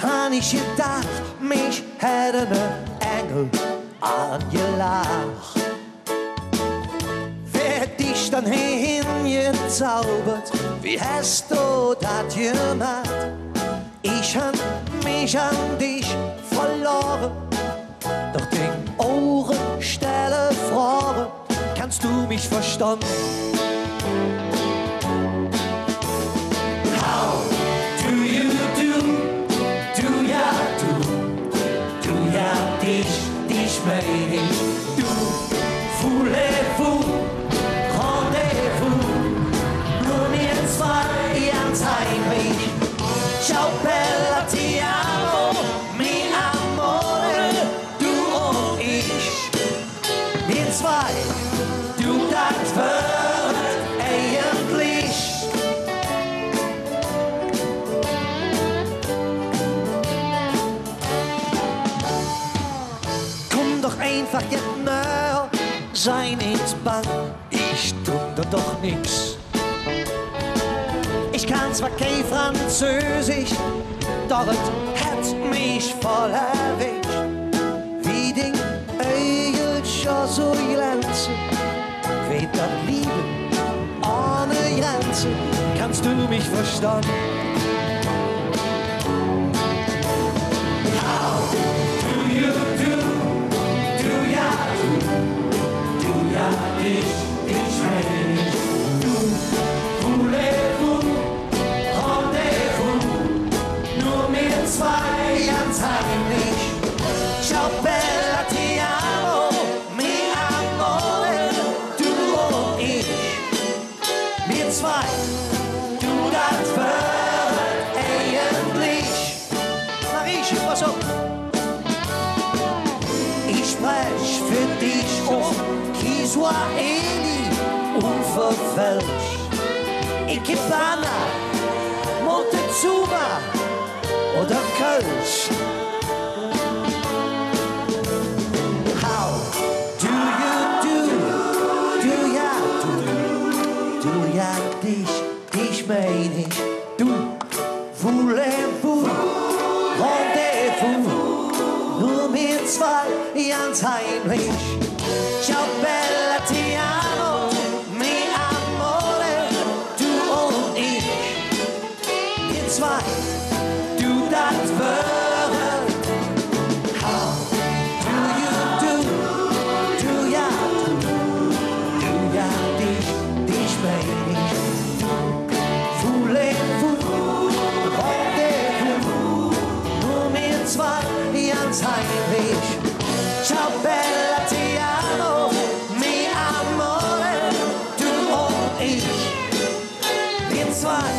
han ich gedacht, mich hätte ne Engel angelacht. Wer dich dann hingezaubert, wie hast du das gemacht? Ich hab mich an dich verloren, doch den Ohren stelle Fragen, kannst du mich verstehen? How do you do? Du ja dich mein ich. Du, voulez-vous, rendez-vous, nur wir zwei ganz heimlich. Ciao bella, ti amo, mi amore, du und ich. Wir zwei, du das wird eigentlich. Komm doch einfach jetzt näher, sei nicht bang, ich tu da doch nix. Ich kann zwar kein Französisch, doch es hat mich voll erwischt. Wie den Eichel schon so glänzen, weht das Liebe ohne Grenzen, kannst du mich verstehen? How do you do? Du ja ich mein ich. Du, voulez-vous, rendez-vous, nur wir zwei ganz heimlich. Ciao bella, ti amo, mi amore, du und ich. Wir zwei, du das wird eigentlich. Mariechen, pass auf. Ich sprech für dich auf Kiswahili unverfälscht. Ikebana, Montezuma oder Kölsch. How do you do? Du ja dich mein ich. Du, voulez-vous, rendez-vous, nur wir zwei ganz heimlich. Ciao bella, ti amo, mi amore, du und ich. Wir zwei, du das wird. How do you do? Du ja dich mein ich. Voulez-vous, rendez-vous, nur wir zwei ganz heimlich. Ciao bella, ti amo, mi amore, du und ich. Wir zwei.